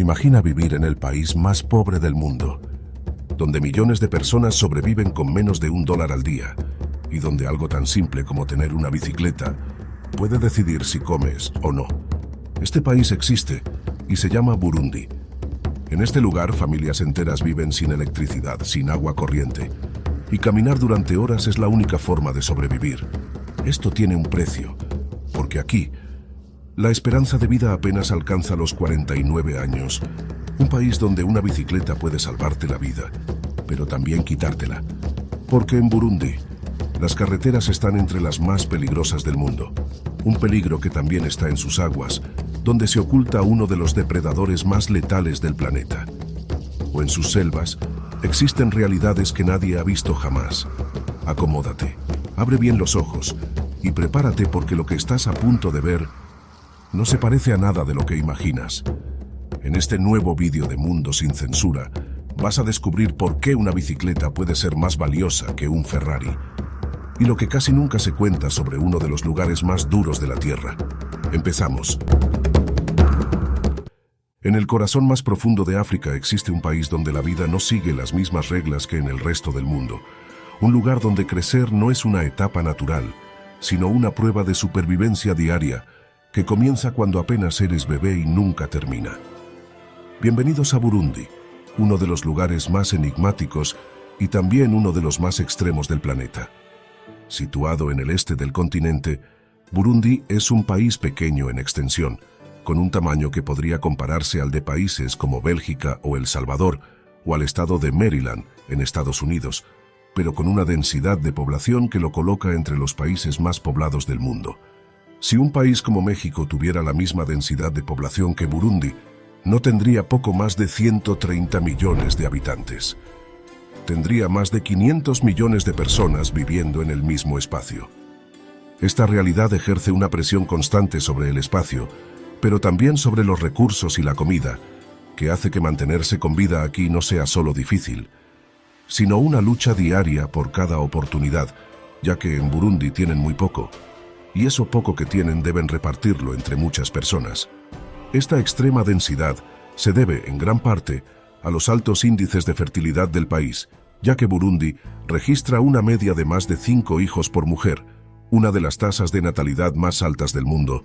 Imagina vivir en el país más pobre del mundo, donde millones de personas sobreviven con menos de $1 al día y donde algo tan simple como tener una bicicleta puede decidir si comes o no. Este país existe y se llama Burundi. En este lugar, familias enteras viven sin electricidad, sin agua corriente, y caminar durante horas es la única forma de sobrevivir. Esto tiene un precio, porque aquí la esperanza de vida apenas alcanza los 49 años. Un país donde una bicicleta puede salvarte la vida, pero también quitártela. Porque en Burundi, las carreteras están entre las más peligrosas del mundo. Un peligro que también está en sus aguas, donde se oculta uno de los depredadores más letales del planeta. O en sus selvas, existen realidades que nadie ha visto jamás. Acomódate, abre bien los ojos y prepárate porque lo que estás a punto de ver no se parece a nada de lo que imaginas. En este nuevo vídeo de Mundo sin Censura, vas a descubrir por qué una bicicleta puede ser más valiosa que un Ferrari. Y lo que casi nunca se cuenta sobre uno de los lugares más duros de la Tierra. Empezamos. En el corazón más profundo de África existe un país donde la vida no sigue las mismas reglas que en el resto del mundo. Un lugar donde crecer no es una etapa natural, sino una prueba de supervivencia diaria que comienza cuando apenas eres bebé y nunca termina. Bienvenidos a Burundi, uno de los lugares más enigmáticos y también uno de los más extremos del planeta. Situado en el este del continente, Burundi es un país pequeño en extensión, con un tamaño que podría compararse al de países como Bélgica o El Salvador, o al estado de Maryland, en Estados Unidos, pero con una densidad de población que lo coloca entre los países más poblados del mundo. Si un país como México tuviera la misma densidad de población que Burundi, no tendría poco más de 130 millones de habitantes. Tendría más de 500 millones de personas viviendo en el mismo espacio. Esta realidad ejerce una presión constante sobre el espacio, pero también sobre los recursos y la comida, que hace que mantenerse con vida aquí no sea solo difícil, sino una lucha diaria por cada oportunidad, ya que en Burundi tienen muy poco, y eso poco que tienen deben repartirlo entre muchas personas. Esta extrema densidad se debe, en gran parte, a los altos índices de fertilidad del país, ya que Burundi registra una media de más de 5 hijos por mujer, una de las tasas de natalidad más altas del mundo,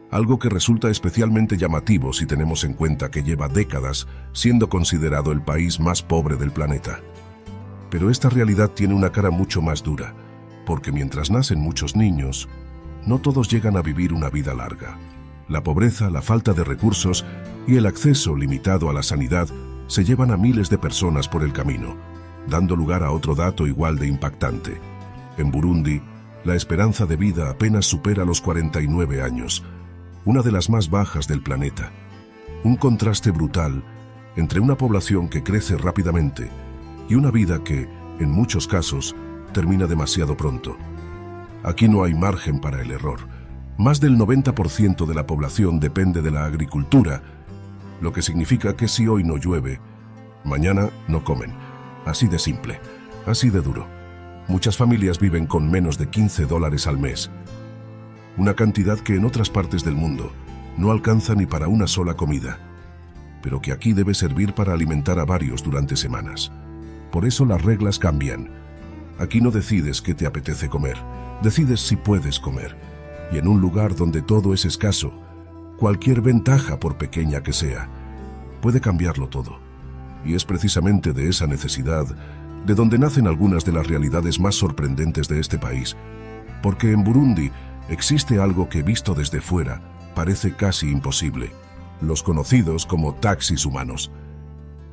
algo que resulta especialmente llamativo si tenemos en cuenta que lleva décadas siendo considerado el país más pobre del planeta. Pero esta realidad tiene una cara mucho más dura, porque mientras nacen muchos niños, no todos llegan a vivir una vida larga. La pobreza, la falta de recursos y el acceso limitado a la sanidad se llevan a miles de personas por el camino, dando lugar a otro dato igual de impactante. En Burundi, la esperanza de vida apenas supera los 49 años, una de las más bajas del planeta. Un contraste brutal entre una población que crece rápidamente y una vida que, en muchos casos, termina demasiado pronto. Aquí no hay margen para el error. Más del 90% de la población depende de la agricultura, lo que significa que si hoy no llueve, mañana no comen. Así de simple, así de duro. Muchas familias viven con menos de $15 al mes, una cantidad que en otras partes del mundo no alcanza ni para una sola comida, pero que aquí debe servir para alimentar a varios durante semanas. Por eso las reglas cambian. Aquí no decides qué te apetece comer, decides si puedes comer. Y en un lugar donde todo es escaso, cualquier ventaja, por pequeña que sea, puede cambiarlo todo. Y es precisamente de esa necesidad de donde nacen algunas de las realidades más sorprendentes de este país. Porque en Burundi existe algo que, visto desde fuera, parece casi imposible: los conocidos como taxis humanos.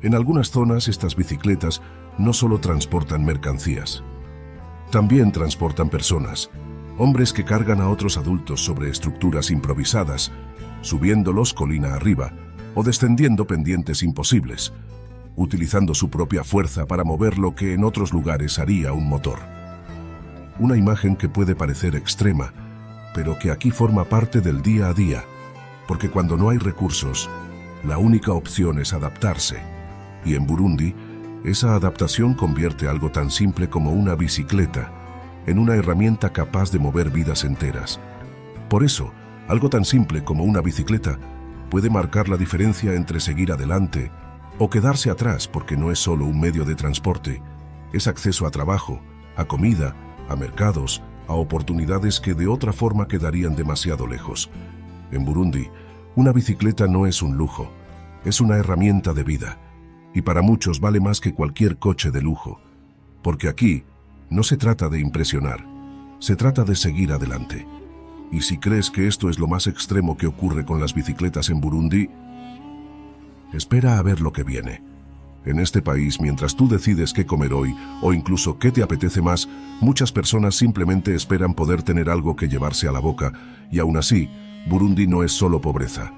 En algunas zonas, estas bicicletas no solo transportan mercancías, también transportan personas, hombres que cargan a otros adultos sobre estructuras improvisadas, subiéndolos colina arriba o descendiendo pendientes imposibles, utilizando su propia fuerza para mover lo que en otros lugares haría un motor. Una imagen que puede parecer extrema, pero que aquí forma parte del día a día, porque cuando no hay recursos, la única opción es adaptarse. Y en Burundi, esa adaptación convierte algo tan simple como una bicicleta en una herramienta capaz de mover vidas enteras. Por eso, algo tan simple como una bicicleta puede marcar la diferencia entre seguir adelante o quedarse atrás, porque no es solo un medio de transporte, es acceso a trabajo, a comida, a mercados, a oportunidades que de otra forma quedarían demasiado lejos. En Burundi, una bicicleta no es un lujo, es una herramienta de vida, y para muchos vale más que cualquier coche de lujo, porque aquí no se trata de impresionar, se trata de seguir adelante. Y si crees que esto es lo más extremo que ocurre con las bicicletas en Burundi, espera a ver lo que viene. En este país, mientras tú decides qué comer hoy, o incluso qué te apetece más, muchas personas simplemente esperan poder tener algo que llevarse a la boca, y aún así, Burundi no es solo pobreza.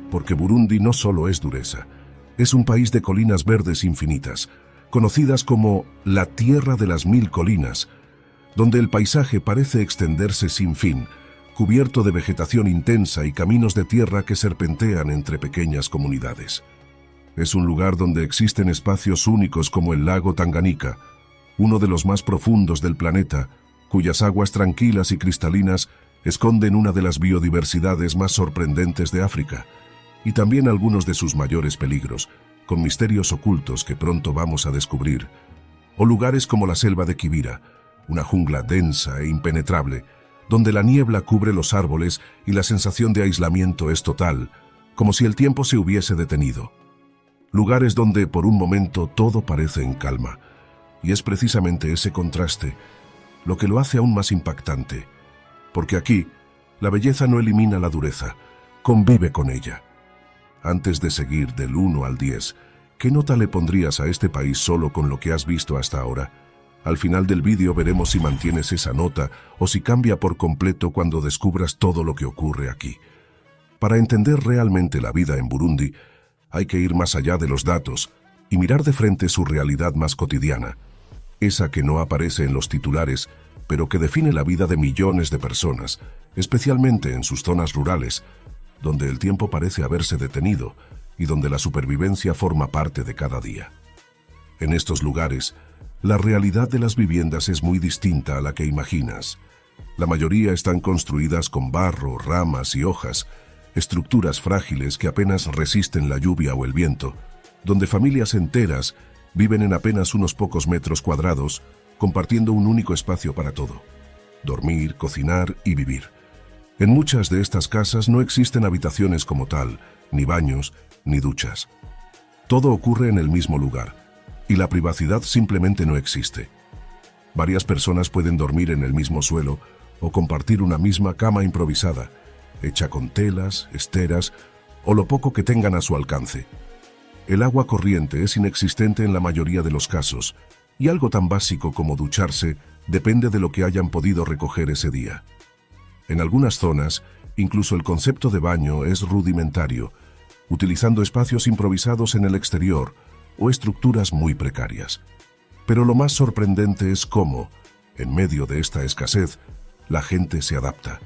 Porque Burundi no solo es dureza, es un país de colinas verdes infinitas, conocidas como la Tierra de las Mil Colinas, donde el paisaje parece extenderse sin fin, cubierto de vegetación intensa y caminos de tierra que serpentean entre pequeñas comunidades. Es un lugar donde existen espacios únicos como el lago Tanganika, uno de los más profundos del planeta, cuyas aguas tranquilas y cristalinas esconden una de las biodiversidades más sorprendentes de África, y también algunos de sus mayores peligros, con misterios ocultos que pronto vamos a descubrir. O lugares como la selva de Kibira, una jungla densa e impenetrable, donde la niebla cubre los árboles y la sensación de aislamiento es total, como si el tiempo se hubiese detenido. Lugares donde por un momento todo parece en calma, y es precisamente ese contraste lo que lo hace aún más impactante, porque aquí la belleza no elimina la dureza, convive con ella. Antes de seguir del 1 al 10, ¿qué nota le pondrías a este país solo con lo que has visto hasta ahora? Al final del vídeo veremos si mantienes esa nota o si cambia por completo cuando descubras todo lo que ocurre aquí. Para entender realmente la vida en Burundi, hay que ir más allá de los datos y mirar de frente su realidad más cotidiana, esa que no aparece en los titulares, pero que define la vida de millones de personas, especialmente en sus zonas rurales, donde el tiempo parece haberse detenido y donde la supervivencia forma parte de cada día. En estos lugares, la realidad de las viviendas es muy distinta a la que imaginas. La mayoría están construidas con barro, ramas y hojas, estructuras frágiles que apenas resisten la lluvia o el viento, donde familias enteras viven en apenas unos pocos metros cuadrados, compartiendo un único espacio para todo: dormir, cocinar y vivir. En muchas de estas casas no existen habitaciones como tal, ni baños, ni duchas. Todo ocurre en el mismo lugar, y la privacidad simplemente no existe. Varias personas pueden dormir en el mismo suelo o compartir una misma cama improvisada, hecha con telas, esteras o lo poco que tengan a su alcance. El agua corriente es inexistente en la mayoría de los casos, y algo tan básico como ducharse depende de lo que hayan podido recoger ese día. En algunas zonas, incluso el concepto de baño es rudimentario, utilizando espacios improvisados en el exterior o estructuras muy precarias. Pero lo más sorprendente es cómo, en medio de esta escasez, la gente se adapta.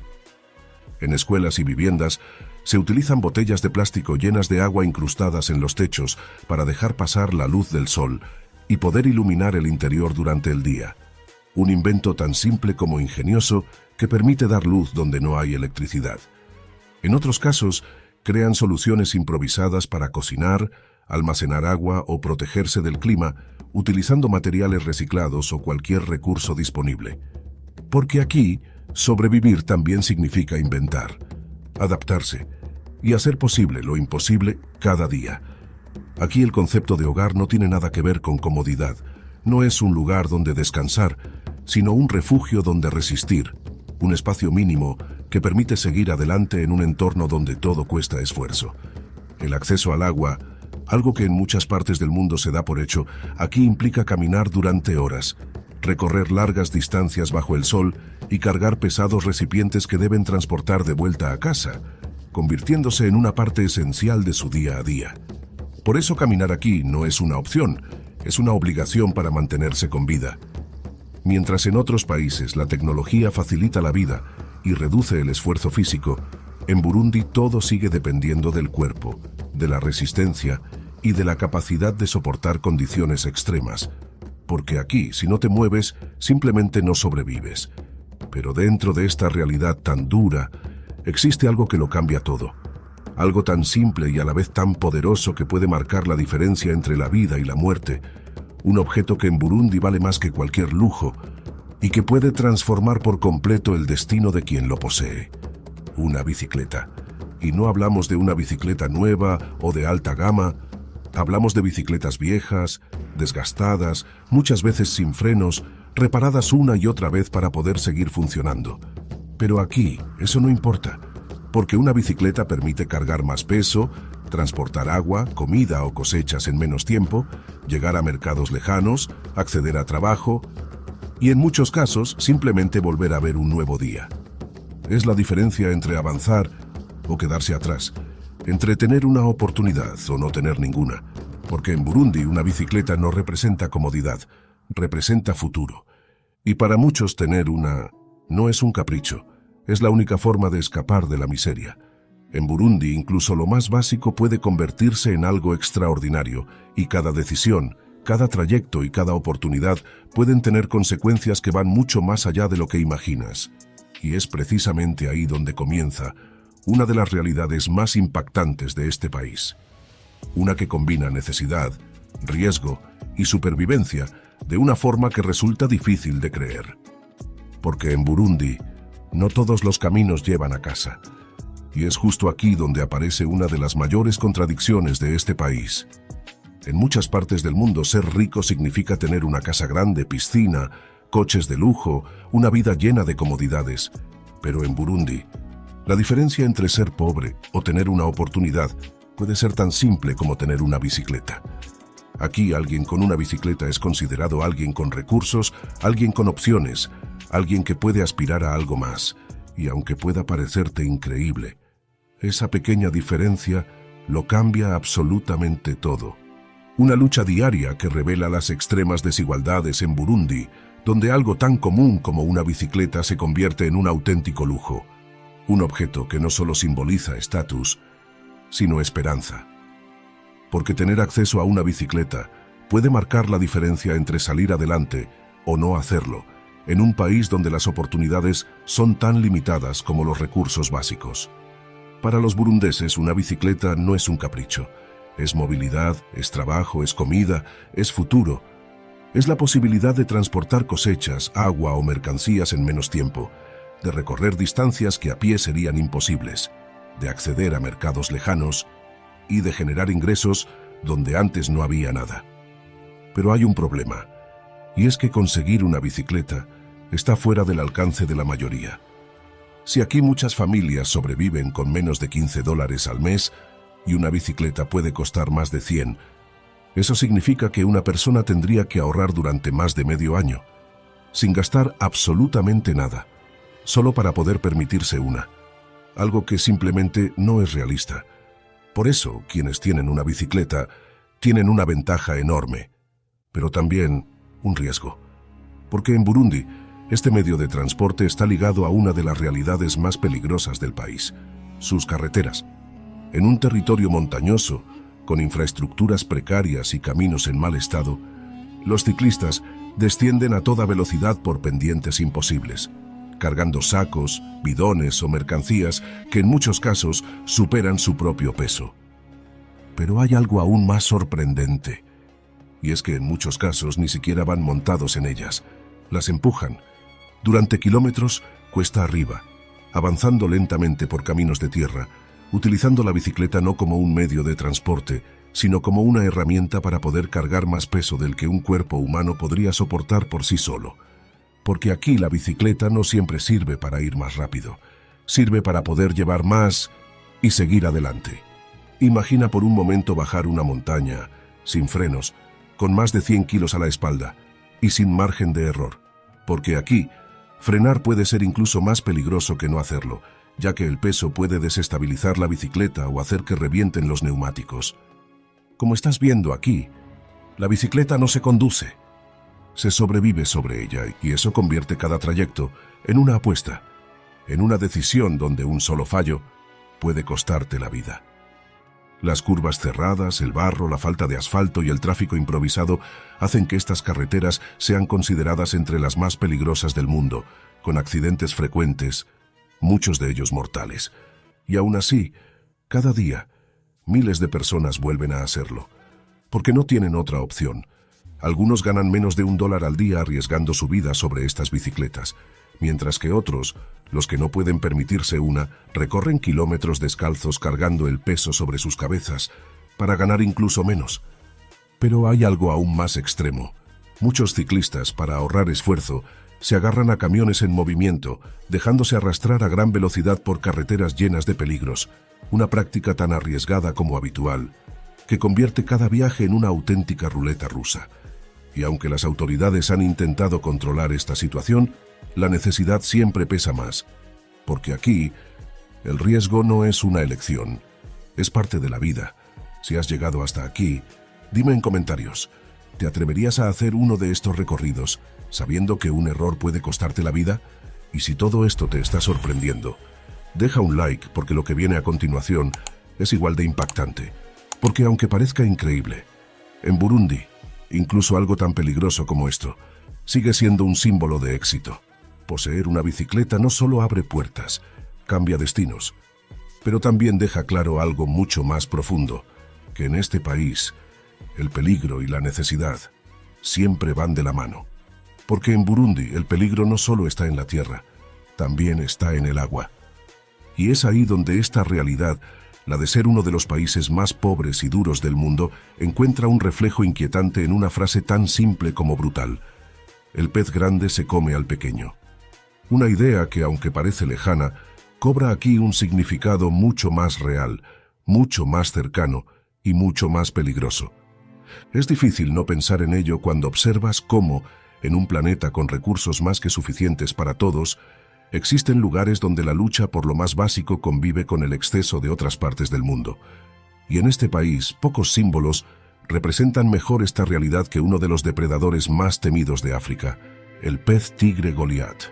En escuelas y viviendas se utilizan botellas de plástico llenas de agua incrustadas en los techos para dejar pasar la luz del sol y poder iluminar el interior durante el día. Un invento tan simple como ingenioso que permite dar luz donde no hay electricidad. En otros casos, crean soluciones improvisadas para cocinar, almacenar agua o protegerse del clima, utilizando materiales reciclados o cualquier recurso disponible. Porque aquí, sobrevivir también significa inventar, adaptarse y hacer posible lo imposible cada día. Aquí el concepto de hogar no tiene nada que ver con comodidad, no es un lugar donde descansar, sino un refugio donde resistir, un espacio mínimo que permite seguir adelante en un entorno donde todo cuesta esfuerzo. El acceso al agua, algo que en muchas partes del mundo se da por hecho, aquí implica caminar durante horas, recorrer largas distancias bajo el sol y cargar pesados recipientes que deben transportar de vuelta a casa, convirtiéndose en una parte esencial de su día a día. Por eso caminar aquí no es una opción, es una obligación para mantenerse con vida. Mientras en otros países la tecnología facilita la vida y reduce el esfuerzo físico, en Burundi todo sigue dependiendo del cuerpo, de la resistencia y de la capacidad de soportar condiciones extremas. Porque aquí, si no te mueves, simplemente no sobrevives. Pero dentro de esta realidad tan dura, existe algo que lo cambia todo. Algo tan simple y a la vez tan poderoso que puede marcar la diferencia entre la vida y la muerte. Un objeto que en Burundi vale más que cualquier lujo y que puede transformar por completo el destino de quien lo posee. Una bicicleta. Y no hablamos de una bicicleta nueva o de alta gama. Hablamos de bicicletas viejas, desgastadas, muchas veces sin frenos, reparadas una y otra vez para poder seguir funcionando. Pero aquí eso no importa, porque una bicicleta permite cargar más peso, transportar agua, comida o cosechas en menos tiempo, llegar a mercados lejanos, acceder a trabajo y en muchos casos simplemente volver a ver un nuevo día. Es la diferencia entre avanzar o quedarse atrás, entre tener una oportunidad o no tener ninguna, porque en Burundi una bicicleta no representa comodidad, representa futuro. Y para muchos tener una no es un capricho, es la única forma de escapar de la miseria. En Burundi incluso lo más básico puede convertirse en algo extraordinario, y cada decisión, cada trayecto y cada oportunidad pueden tener consecuencias que van mucho más allá de lo que imaginas. Y es precisamente ahí donde comienza una de las realidades más impactantes de este país. Una que combina necesidad, riesgo y supervivencia de una forma que resulta difícil de creer. Porque en Burundi, no todos los caminos llevan a casa. Y es justo aquí donde aparece una de las mayores contradicciones de este país. En muchas partes del mundo ser rico significa tener una casa grande, piscina, coches de lujo, una vida llena de comodidades. Pero en Burundi, la diferencia entre ser pobre o tener una oportunidad puede ser tan simple como tener una bicicleta. Aquí alguien con una bicicleta es considerado alguien con recursos, alguien con opciones, alguien que puede aspirar a algo más. Y aunque pueda parecerte increíble, esa pequeña diferencia lo cambia absolutamente todo. Una lucha diaria que revela las extremas desigualdades en Burundi, donde algo tan común como una bicicleta se convierte en un auténtico lujo. Un objeto que no solo simboliza estatus, sino esperanza. Porque tener acceso a una bicicleta puede marcar la diferencia entre salir adelante o no hacerlo, en un país donde las oportunidades son tan limitadas como los recursos básicos. Para los burundeses, una bicicleta no es un capricho. Es movilidad, es trabajo, es comida, es futuro. Es la posibilidad de transportar cosechas, agua o mercancías en menos tiempo, de recorrer distancias que a pie serían imposibles, de acceder a mercados lejanos y de generar ingresos donde antes no había nada. Pero hay un problema, y es que conseguir una bicicleta está fuera del alcance de la mayoría. Si aquí muchas familias sobreviven con menos de $15 al mes y una bicicleta puede costar más de 100, eso significa que una persona tendría que ahorrar durante más de medio año, sin gastar absolutamente nada, solo para poder permitirse una, algo que simplemente no es realista. Por eso, quienes tienen una bicicleta tienen una ventaja enorme, pero también un riesgo. Porque en Burundi, este medio de transporte está ligado a una de las realidades más peligrosas del país, sus carreteras. En un territorio montañoso, con infraestructuras precarias y caminos en mal estado, los ciclistas descienden a toda velocidad por pendientes imposibles, cargando sacos, bidones o mercancías que en muchos casos superan su propio peso. Pero hay algo aún más sorprendente, y es que en muchos casos ni siquiera van montados en ellas, las empujan, durante kilómetros cuesta arriba, avanzando lentamente por caminos de tierra, utilizando la bicicleta no como un medio de transporte, sino como una herramienta para poder cargar más peso del que un cuerpo humano podría soportar por sí solo. Porque aquí la bicicleta no siempre sirve para ir más rápido, sirve para poder llevar más y seguir adelante. Imagina por un momento bajar una montaña, sin frenos, con más de 100 kilos a la espalda y sin margen de error. Porque aquí, frenar puede ser incluso más peligroso que no hacerlo, ya que el peso puede desestabilizar la bicicleta o hacer que revienten los neumáticos. Como estás viendo aquí, la bicicleta no se conduce, se sobrevive sobre ella y eso convierte cada trayecto en una apuesta, en una decisión donde un solo fallo puede costarte la vida. Las curvas cerradas, el barro, la falta de asfalto y el tráfico improvisado hacen que estas carreteras sean consideradas entre las más peligrosas del mundo, con accidentes frecuentes, muchos de ellos mortales. Y aún así, Cada día, miles de personas vuelven a hacerlo, porque no tienen otra opción. Algunos ganan menos de $1 al día arriesgando su vida sobre estas bicicletas, mientras que otros, los que no pueden permitirse una, recorren kilómetros descalzos cargando el peso sobre sus cabezas para ganar incluso menos. Pero hay algo aún más extremo. Muchos ciclistas, para ahorrar esfuerzo, se agarran a camiones en movimiento, dejándose arrastrar a gran velocidad por carreteras llenas de peligros, una práctica tan arriesgada como habitual, que convierte cada viaje en una auténtica ruleta rusa. Y aunque las autoridades han intentado controlar esta situación, la necesidad siempre pesa más, porque aquí el riesgo no es una elección, es parte de la vida. Si has llegado hasta aquí, dime en comentarios, ¿te atreverías a hacer uno de estos recorridos, sabiendo que un error puede costarte la vida? Y si todo esto te está sorprendiendo, deja un like porque lo que viene a continuación es igual de impactante. Porque aunque parezca increíble, en Burundi, incluso algo tan peligroso como esto, sigue siendo un símbolo de éxito. Poseer una bicicleta no solo abre puertas, cambia destinos, pero también deja claro algo mucho más profundo, que en este país, el peligro y la necesidad siempre van de la mano. Porque en Burundi el peligro no solo está en la tierra, también está en el agua. Y es ahí donde esta realidad, la de ser uno de los países más pobres y duros del mundo, encuentra un reflejo inquietante en una frase tan simple como brutal. El pez grande se come al pequeño. Una idea que, aunque parece lejana, cobra aquí un significado mucho más real, mucho más cercano y mucho más peligroso. Es difícil no pensar en ello cuando observas cómo, en un planeta con recursos más que suficientes para todos, existen lugares donde la lucha por lo más básico convive con el exceso de otras partes del mundo. Y en este país, pocos símbolos representan mejor esta realidad que uno de los depredadores más temidos de África, el pez tigre Goliat.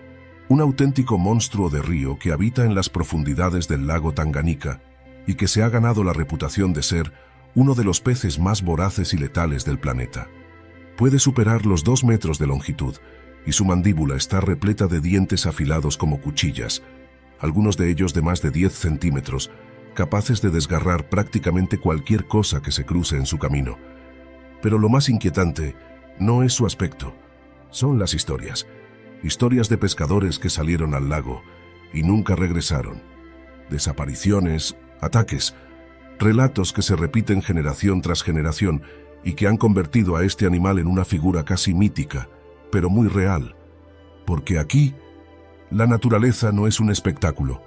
Un auténtico monstruo de río que habita en las profundidades del lago Tanganika y que se ha ganado la reputación de ser uno de los peces más voraces y letales del planeta. Puede superar los 2 metros de longitud y su mandíbula está repleta de dientes afilados como cuchillas, algunos de ellos de más de 10 centímetros, capaces de desgarrar prácticamente cualquier cosa que se cruce en su camino. Pero lo más inquietante no es su aspecto, son las historias. Historias de pescadores que salieron al lago y nunca regresaron. Desapariciones, ataques, relatos que se repiten generación tras generación y que han convertido a este animal en una figura casi mítica, pero muy real. Porque aquí, la naturaleza no es un espectáculo,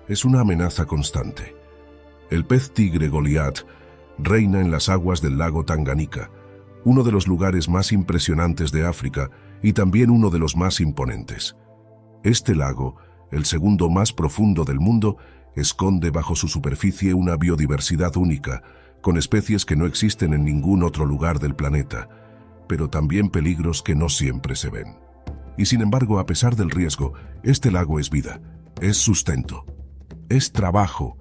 es una amenaza constante. El pez tigre Goliat reina en las aguas del lago Tanganika, uno de los lugares más impresionantes de África y también uno de los más imponentes. Este lago, el segundo más profundo del mundo, esconde bajo su superficie una biodiversidad única, con especies que no existen en ningún otro lugar del planeta, pero también peligros que no siempre se ven. Y sin embargo, a pesar del riesgo, este lago es vida, es sustento, es trabajo.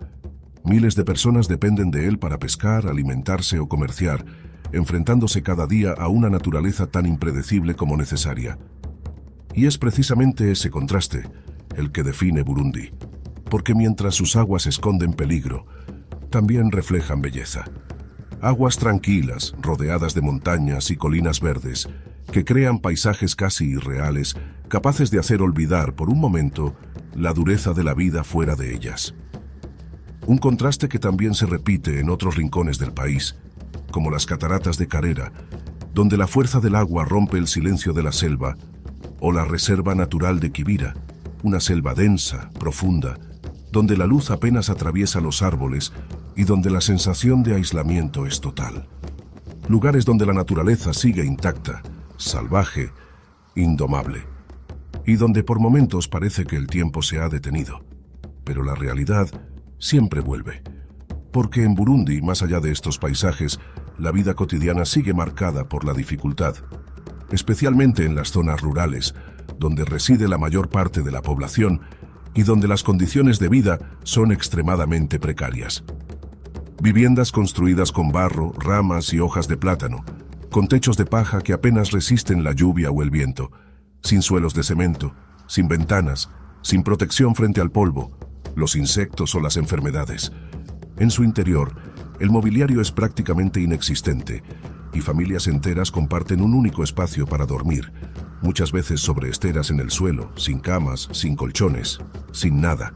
Miles de personas dependen de él para pescar, alimentarse o comerciar, enfrentándose cada día a una naturaleza tan impredecible como necesaria. Y es precisamente ese contraste el que define Burundi, porque mientras sus aguas esconden peligro, también reflejan belleza. Aguas tranquilas, rodeadas de montañas y colinas verdes, que crean paisajes casi irreales, capaces de hacer olvidar por un momento la dureza de la vida fuera de ellas. Un contraste que también se repite en otros rincones del país, como las cataratas de Carera, donde la fuerza del agua rompe el silencio de la selva, o la reserva natural de Kibira, una selva densa, profunda, donde la luz apenas atraviesa los árboles y donde la sensación de aislamiento es total. Lugares donde la naturaleza sigue intacta, salvaje, indomable, y donde por momentos parece que el tiempo se ha detenido, pero la realidad siempre vuelve. Porque en Burundi, más allá de estos paisajes, la vida cotidiana sigue marcada por la dificultad, especialmente en las zonas rurales, donde reside la mayor parte de la población y donde las condiciones de vida son extremadamente precarias. Viviendas construidas con barro, ramas y hojas de plátano, con techos de paja que apenas resisten la lluvia o el viento, sin suelos de cemento, sin ventanas, sin protección frente al polvo, los insectos o las enfermedades. En su interior, el mobiliario es prácticamente inexistente y familias enteras comparten un único espacio para dormir, muchas veces sobre esteras en el suelo, sin camas, sin colchones, sin nada.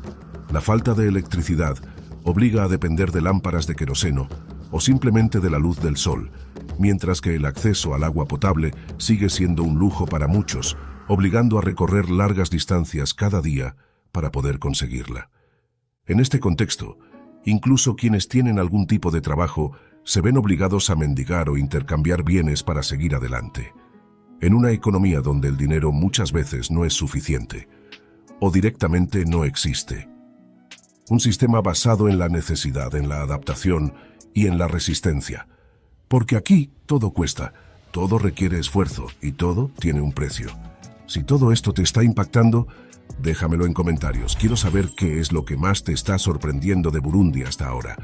La falta de electricidad obliga a depender de lámparas de queroseno o simplemente de la luz del sol, mientras que el acceso al agua potable sigue siendo un lujo para muchos, obligando a recorrer largas distancias cada día para poder conseguirla. En este contexto, incluso quienes tienen algún tipo de trabajo se ven obligados a mendigar o intercambiar bienes para seguir adelante. En una economía donde el dinero muchas veces no es suficiente, o directamente no existe. Un sistema basado en la necesidad, en la adaptación y en la resistencia. Porque aquí todo cuesta, todo requiere esfuerzo y todo tiene un precio. Si todo esto te está impactando, déjamelo en comentarios. Quiero saber qué es lo que más te está sorprendiendo de Burundi hasta ahora.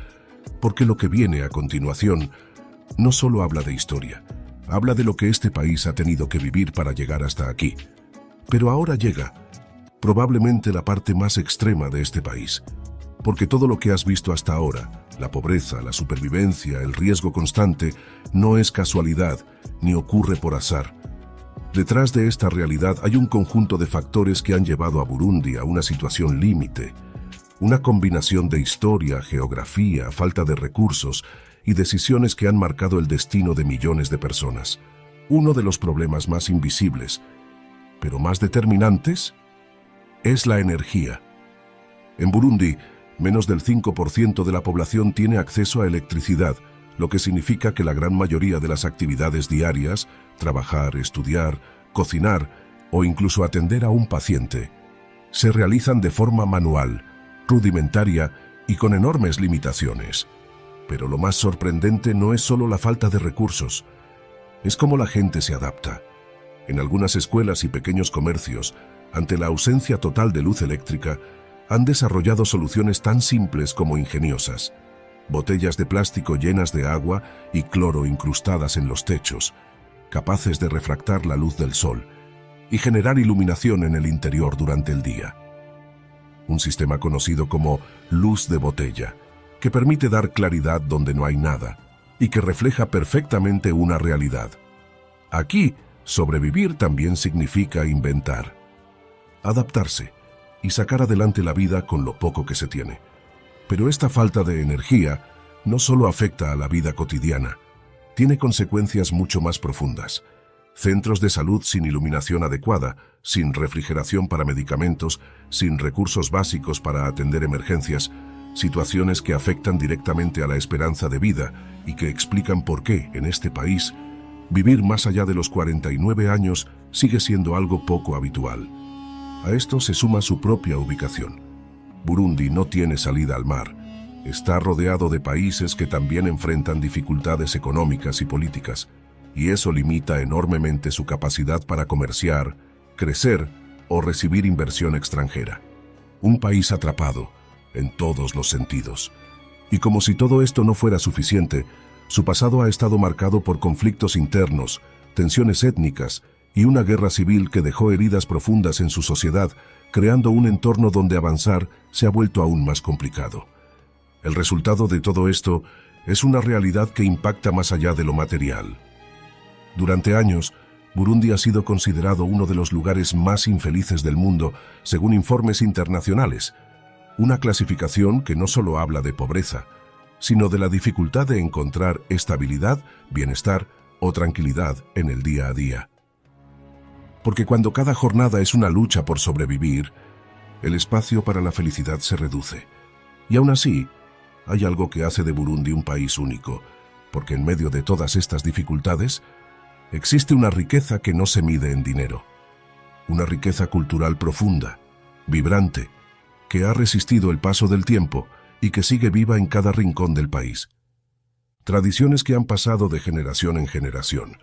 Porque lo que viene a continuación no solo habla de historia, habla de lo que este país ha tenido que vivir para llegar hasta aquí. Pero ahora llega, probablemente la parte más extrema de este país. Porque todo lo que has visto hasta ahora, la pobreza, la supervivencia, el riesgo constante, no es casualidad ni ocurre por azar. Detrás de esta realidad hay un conjunto de factores que han llevado a Burundi a una situación límite. Una combinación de historia, geografía, falta de recursos y decisiones que han marcado el destino de millones de personas. Uno de los problemas más invisibles, pero más determinantes, es la energía. En Burundi, menos del 5% de la población tiene acceso a electricidad, lo que significa que la gran mayoría de las actividades diarias, trabajar, estudiar, cocinar o incluso atender a un paciente, se realizan de forma manual, rudimentaria y con enormes limitaciones. Pero lo más sorprendente no es solo la falta de recursos, es cómo la gente se adapta. En algunas escuelas y pequeños comercios, ante la ausencia total de luz eléctrica, han desarrollado soluciones tan simples como ingeniosas. Botellas de plástico llenas de agua y cloro incrustadas en los techos, capaces de refractar la luz del sol y generar iluminación en el interior durante el día. Un sistema conocido como luz de botella, que permite dar claridad donde no hay nada y que refleja perfectamente una realidad. Aquí, sobrevivir también significa inventar, adaptarse y sacar adelante la vida con lo poco que se tiene. Pero esta falta de energía no solo afecta a la vida cotidiana, tiene consecuencias mucho más profundas. Centros de salud sin iluminación adecuada, sin refrigeración para medicamentos, sin recursos básicos para atender emergencias, situaciones que afectan directamente a la esperanza de vida y que explican por qué, en este país, vivir más allá de los 49 años sigue siendo algo poco habitual. A esto se suma su propia ubicación. Burundi no tiene salida al mar. Está rodeado de países que también enfrentan dificultades económicas y políticas, y eso limita enormemente su capacidad para comerciar, crecer o recibir inversión extranjera. Un país atrapado en todos los sentidos. Y como si todo esto no fuera suficiente, su pasado ha estado marcado por conflictos internos, tensiones étnicas y una guerra civil que dejó heridas profundas en su sociedad, creando un entorno donde avanzar se ha vuelto aún más complicado. El resultado de todo esto es una realidad que impacta más allá de lo material. Durante años, Burundi ha sido considerado uno de los lugares más infelices del mundo, según informes internacionales. Una clasificación que no solo habla de pobreza, sino de la dificultad de encontrar estabilidad, bienestar o tranquilidad en el día a día. Porque cuando cada jornada es una lucha por sobrevivir, el espacio para la felicidad se reduce. Y aún así, hay algo que hace de Burundi un país único, porque en medio de todas estas dificultades, existe una riqueza que no se mide en dinero. Una riqueza cultural profunda, vibrante, que ha resistido el paso del tiempo y que sigue viva en cada rincón del país. Tradiciones que han pasado de generación en generación,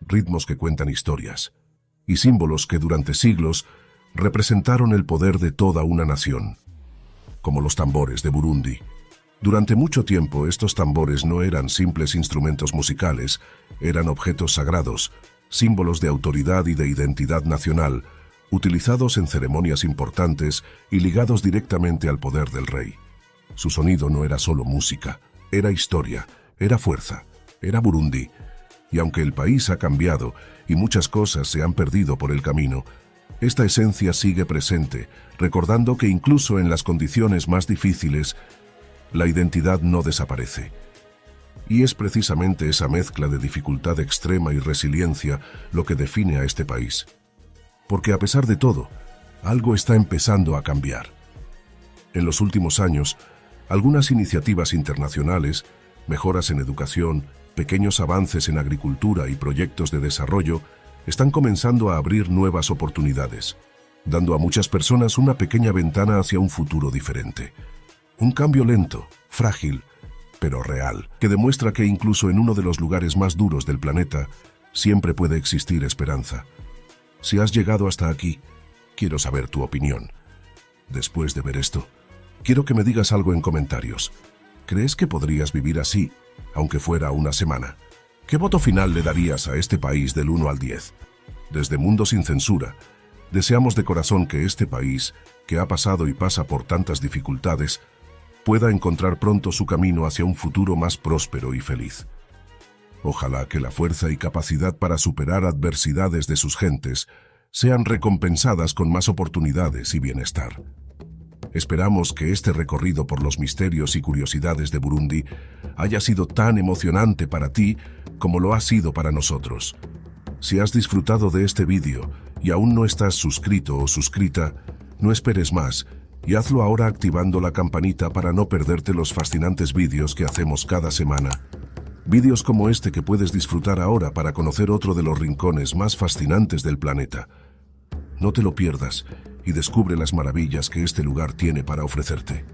ritmos que cuentan historias, y símbolos que durante siglos representaron el poder de toda una nación, como los tambores de Burundi. Durante mucho tiempo estos tambores no eran simples instrumentos musicales, eran objetos sagrados, símbolos de autoridad y de identidad nacional, utilizados en ceremonias importantes y ligados directamente al poder del rey. Su sonido no era solo música, era historia, era fuerza, era Burundi. Y aunque el país ha cambiado y muchas cosas se han perdido por el camino, esta esencia sigue presente, recordando que incluso en las condiciones más difíciles, la identidad no desaparece. Y es precisamente esa mezcla de dificultad extrema y resiliencia lo que define a este país. Porque a pesar de todo, algo está empezando a cambiar. En los últimos años, algunas iniciativas internacionales, mejoras en educación, pequeños avances en agricultura y proyectos de desarrollo están comenzando a abrir nuevas oportunidades, dando a muchas personas una pequeña ventana hacia un futuro diferente. Un cambio lento, frágil, pero real, que demuestra que incluso en uno de los lugares más duros del planeta, siempre puede existir esperanza. Si has llegado hasta aquí, quiero saber tu opinión. Después de ver esto, quiero que me digas algo en comentarios. ¿Crees que podrías vivir así, aunque fuera una semana? ¿Qué voto final le darías a este país del 1 al 10? Desde Mundo Sin Censura, deseamos de corazón que este país, que ha pasado y pasa por tantas dificultades, pueda encontrar pronto su camino hacia un futuro más próspero y feliz. Ojalá que la fuerza y capacidad para superar adversidades de sus gentes sean recompensadas con más oportunidades y bienestar. Esperamos que este recorrido por los misterios y curiosidades de Burundi haya sido tan emocionante para ti como lo ha sido para nosotros. Si has disfrutado de este vídeo y aún no estás suscrito o suscrita, no esperes más y hazlo ahora activando la campanita para no perderte los fascinantes vídeos que hacemos cada semana. Vídeos como este que puedes disfrutar ahora para conocer otro de los rincones más fascinantes del planeta. No te lo pierdas y descubre las maravillas que este lugar tiene para ofrecerte.